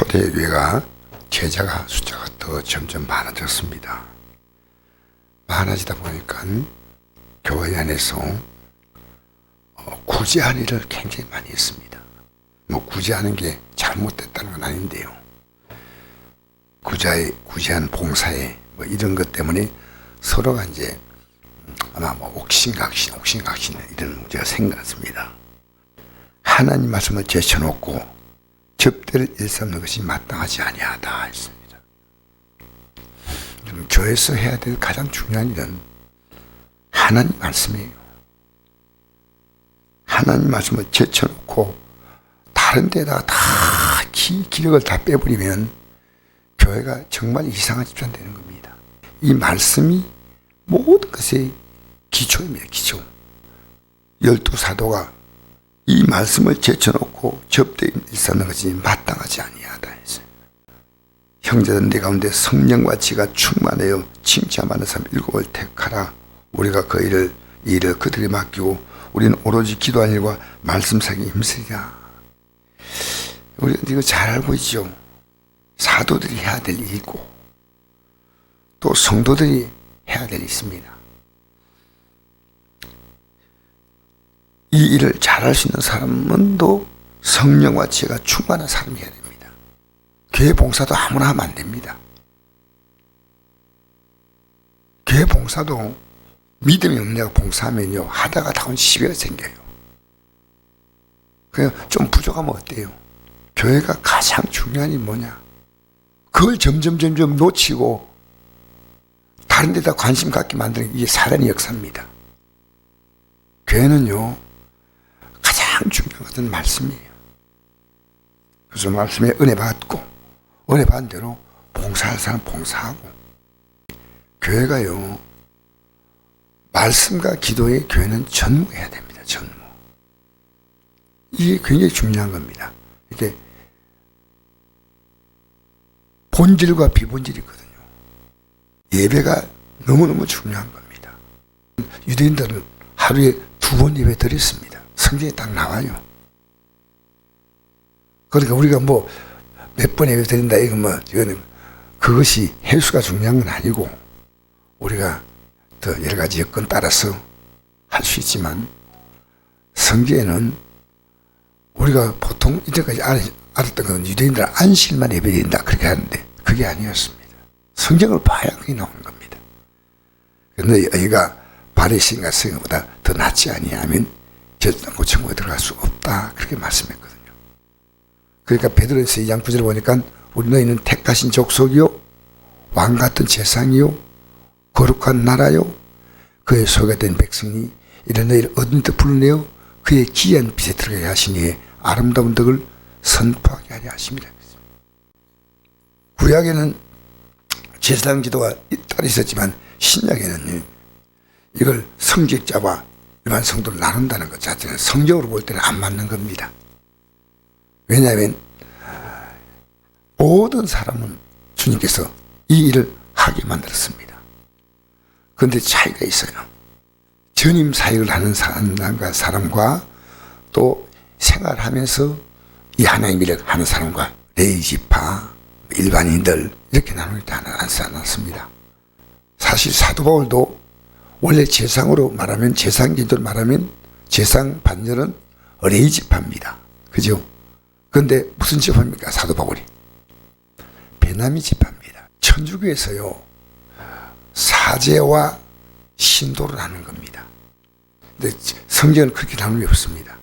초대교회가 제자가 숫자가 더 점점 많아졌습니다. 많아지다 보니까 교회 안에서 구제할 일을 굉장히 많이 했습니다. 구제하는 게 잘못됐다는 건 아닌데요. 구제한 봉사에 이런 것 때문에 서로가 이제 아마 옥신각신 이런 문제가 생겼습니다. 하나님 말씀을 제쳐놓고 접대를 일삼는 것이 마땅하지 아니하다 했습니다. 교회에서 해야 될 가장 중요한 일은 하나님 말씀이에요. 하나님 말씀을 제쳐놓고 다른 데다가 다 기력을 다 빼버리면 교회가 정말 이상한 집단 되는 겁니다. 이 말씀이 모든 것의 기초입니다. 기초. 12사도가 이 말씀을 제쳐놓고 접대 일삼는 것이 마땅하지 아니하다 했어요. 형제들 내 가운데 성령과 지가 충만하여 칭찬하는 사람 7을 택하라. 우리가 이 일을 그들에게 맡기고 우리는 오로지 기도하는 일과 말씀 사기에 힘쓰리라. 우리가 이거 잘 알고 있죠. 사도들이 해야 될 일이고 또 성도들이 해야 될 일이 있습니다. 이 일을 잘할 수 있는 사람은 또 성령과 지혜가 충만한 사람이 해야 됩니다. 교회 봉사도 아무나 하면 안 됩니다. 교회 봉사도 믿음이 없냐고 봉사하면요 하다가 다운 시비가 생겨요. 그냥 좀 부족하면 어때요? 교회가 가장 중요한 게 뭐냐? 그걸 점점 놓치고 다른 데다 관심 갖게 만드는 게 이게 사단의 역사입니다. 교회는요 가장 중요한 것은 말씀이에요. 그래서 말씀에 은혜 받고 은혜 받은 대로 봉사할 사람 봉사하고 교회가요 말씀과 기도에 교회는 전무해야 됩니다. 전무. 이게 굉장히 중요한 겁니다. 이게 본질과 비본질이 있거든요. 예배가 너무너무 중요한 겁니다. 유대인들은 하루에 2번 예배 드렸습니다. 성경에 딱 나와요. 그러니까 우리가 몇 번 예배 드린다 이거는 그것이 횟수가 중요한 건 아니고 우리가 더 여러 가지 여건 따라서 할 수 있지만 성경에는 우리가 보통 이제까지 알았던 건 유대인들은 안식일만 예배드린다 그렇게 하는데 그게 아니었습니다. 성경을 봐야 그게 나오는 겁니다. 그런데 너희가 바리새인과 서기관보다 더 낫지 아니하면 저주받고 천국에 들어갈 수 없다 그렇게 말씀했거든요. 그러니까 베드로에서 2장 9절을 보니까 우리 너희는 택하신 족속이요 왕같은 제상이요 거룩한 나라요 그의 소유가 된 백성이 이런 너희를 어둠 때 불러내어 그의 기이한 빛에 들어가게 하시니 아름다운 덕을 선포하게 하려 하심이라. 구약에는 제사장 기도가 따로 있었지만 신약에는 이걸 성직자와 일반 성도를 나눈다는 것 자체는 성경으로 볼 때는 안 맞는 겁니다. 왜냐하면 모든 사람은 주님께서 이 일을 하게 만들었습니다. 그런데 차이가 있어요. 전임 사역을 하는 사람과 또 생활하면서 이 하나님 일을 하는 사람과 레위 지파, 일반인들 이렇게 나눌 때 않았습니다. 사실 사도 바울도 원래 제상으로 말하면 제상기도를 말하면 제상 반열은 레위 지파입니다. 그죠? 그런데 무슨 지파입니까? 사도 바울이 베냐민 지파입니다. 천주교에서요 사제와 신도를 나눈 겁니다. 근데 성경은 그렇게 나누는 게 없습니다.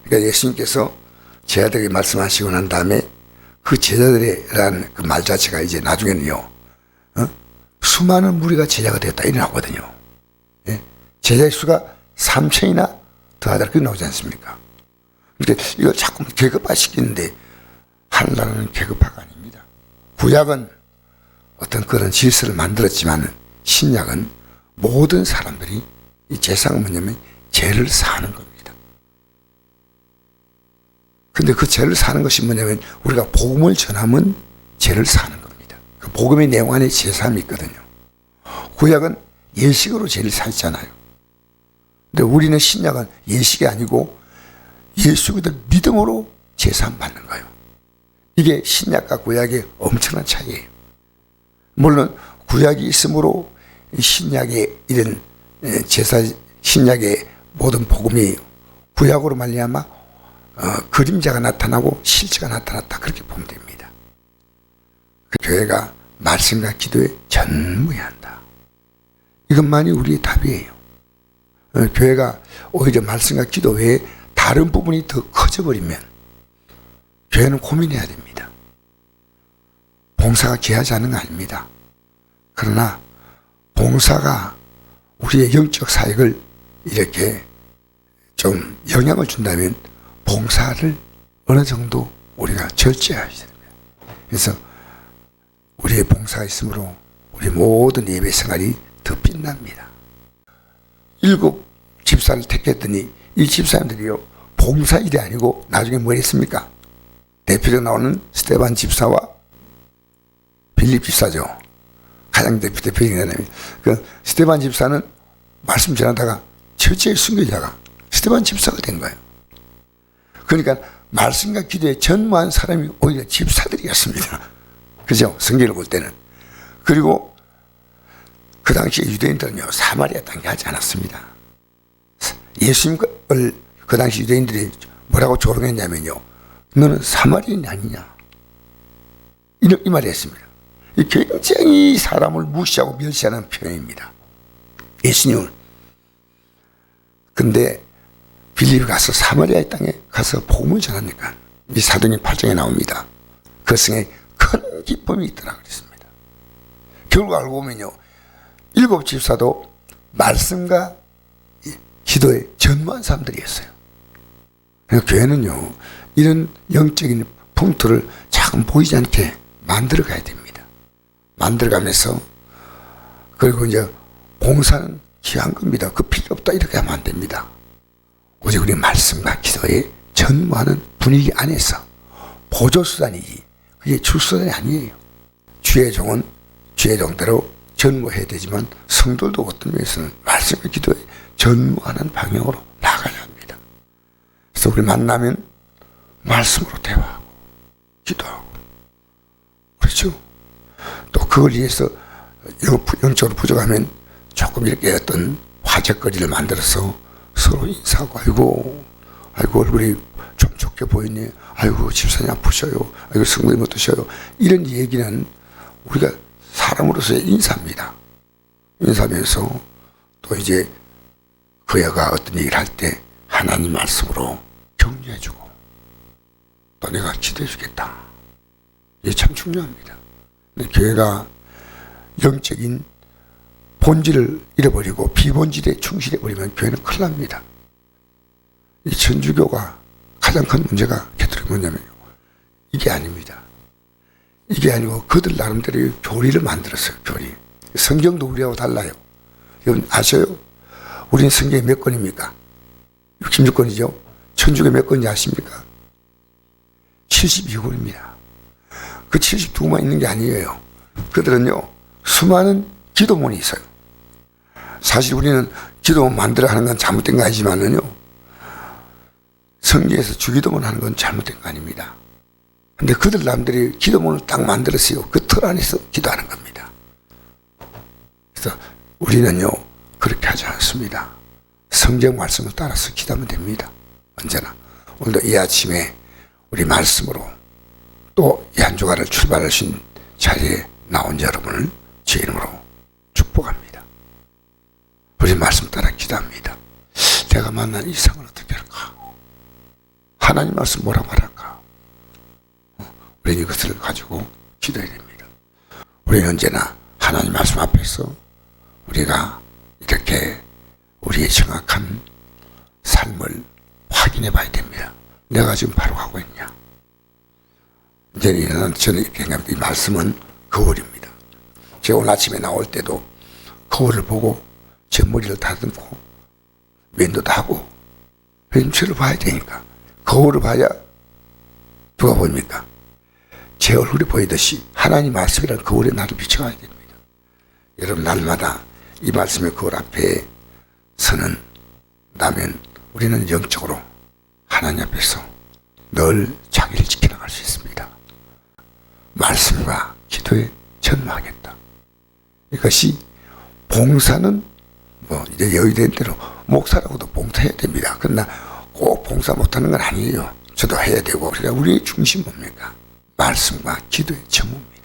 그러니까 예수님께서 제자들에게 말씀하시고 난 다음에 그 제자들이라는 그 말 자체가 이제 나중에는요 수많은 무리가 제자가 되었다 이래 나오거든요. 예? 제자의 수가 3천이나 더하다 그렇게 나오지 않습니까? 그러니까 이걸 자꾸 계급화 시키는데 하늘나라는 계급화가 아닙니다. 구약은 어떤 그런 질서를 만들었지만 신약은 모든 사람들이 이 제사가 뭐냐면 죄를 사는 겁니다. 근데 그 죄를 사는 것이 뭐냐면 우리가 복음을 전하면 죄를 사는 겁니다. 그 복음의 내용 안에 제사함이 있거든요. 구약은 예식으로 죄를 살잖아요. 근데 우리는 신약은 예식이 아니고 예수 그리스도 믿음으로 제사함 받는 거예요. 이게 신약과 구약의 엄청난 차이예요. 물론 구약이 있으므로 신약의 이런 제사, 신약의 모든 복음이 구약으로 말미암아 그림자가 나타나고 실체가 나타났다, 그렇게 보면 됩니다. 그 교회가 말씀과 기도에 전무해한다. 이것만이 우리의 답이에요. 교회가 오히려 말씀과 기도 외에 다른 부분이 더 커져버리면 교회는 고민해야 됩니다. 봉사가 귀하지 않은 거 아닙니다. 그러나 봉사가 우리의 영적 사역을 이렇게 좀 영향을 준다면 봉사를 어느 정도 우리가 절제해야 됩니다. 그래서 우리의 봉사가 있으므로 우리 모든 예배 생활이 더 빛납니다. 7 집사를 택했더니 이 집사님들이요, 봉사일이 아니고 나중에 뭘 했습니까? 대표로 나오는 스테반 집사와 빌립 집사죠. 가장 대표적인 사람이. 그 스테반 집사는 말씀 전하다가 철저히 순교자가 스테반 집사가 된 거예요. 그러니까 말씀과 기도에 전무한 사람이 오히려 집사들이었습니다. 그죠? 성경을 볼 때는. 그리고 그 당시에 유대인들은요, 사마리아 땅에 하지 않았습니다. 예수님을 그 당시 유대인들이 뭐라고 조롱했냐면요, 너는 사마리아인이 아니냐, 이 말을 했습니다. 굉장히 사람을 무시하고 멸시하는 표현입니다, 예수님을. 근데 빌립이 가서 사마리아 땅에 가서 복음을 전하니까 이 사도행 8장에 나옵니다. 그 성에 큰 기쁨이 있더라 그랬습니다. 결국 알고 보면요, 7 집사도 말씀과 기도에 전무한 사람들이었어요. 그러니까 교회는요, 이런 영적인 풍토를 자꾸 보이지 않게 만들어 가야 됩니다. 만들어 가면서, 그리고 이제 봉사는 귀한 겁니다. 그 필요 없다, 이렇게 하면 안 됩니다. 오직 우리 말씀과 기도에 전무하는 분위기 안에서 보조수단이지 그게 주수단이 아니에요. 주의 종은 주의 종대로 전무해야 되지만 성도도 어떤 면에서는 말씀과 기도에 전무하는 방향으로 나가야 합니다. 그래서 우리 만나면 말씀으로 대화하고 기도하고, 그렇죠? 또 그걸 위해서 영적으로 부족하면 조금 이렇게 어떤 화제거리를 만들어서 서로 인사하고, 아이고 얼굴이 좀 좋게 보이네, 아이고 집사님 아프셔요, 아이고 성도님 어떠셔요, 이런 얘기는 우리가 사람으로서의 인사입니다. 인사하면서 또 이제 그 애가 어떤 얘기를 할 때 하나님 말씀으로 격려해주고 또 내가 기도해주겠다, 이게 참 중요합니다. 교회가 영적인 본질을 잃어버리고 비본질에 충실해버리면 교회는 큰일 납니다. 이 천주교가 가장 큰 문제가 개토릭 뭐냐면요, 이게 아닙니다. 이게 아니고 그들 나름대로 교리를 만들었어요. 교리. 성경도 우리하고 달라요. 여러분 아셔요? 우리는 성경이 몇 권입니까? 66권이죠. 천주교 몇 권인지 아십니까? 72권입니다. 그 72권만 있는 게 아니에요. 그들은요, 수많은 기도문이 있어요. 사실 우리는 기도문 만들어 하는 건 잘못된 거 아니지만은요, 성경에서 주기도문 하는 건 잘못된 거 아닙니다. 근데 그들 남들이 기도문을 딱 만들었어요. 그 틀 안에서 기도하는 겁니다. 그래서 우리는요, 그렇게 하지 않습니다. 성경 말씀을 따라서 기도하면 됩니다. 언제나. 오늘도 이 아침에 우리 말씀으로 또 이 한 주간을 출발하신 자리에 나온 여러분을 제 이름으로 축복합니다. 우리 말씀 따라 기도합니다. 내가 만난 이 상을 어떻게 할까? 하나님 말씀 뭐라고 말할까? 우리는 이것을 가지고 기도해야 됩니다. 우리는 언제나 하나님 말씀 앞에서 우리가 이렇게 우리의 정확한 삶을 확인해 봐야 됩니다. 내가 지금 바로 가고 있냐? 저는 이렇게 생각합니다. 이 말씀은 거울입니다. 제가 오늘 아침에 나올 때도 거울을 보고 제 머리를 다듬고 면도도 하고 저를 봐야 되니까, 거울을 봐야 누가 보입니까? 제 얼굴이 보이듯이 하나님 말씀이라는 거울에 나를 비춰가야 됩니다. 여러분 날마다 이 말씀의 거울 앞에 서는 우리는 영적으로 하나님 앞에서 늘 자기를 지켜나갈 수 있습니다. 말씀과 기도에 전무하겠다. 이것이 봉사는 뭐 이제 여의된 대로 목사라고도 봉사해야 됩니다. 그러나 꼭 봉사 못하는 건 아니에요. 저도 해야 되고. 그러니까 우리의 중심 뭡니까? 말씀과 기도의 전무입니다.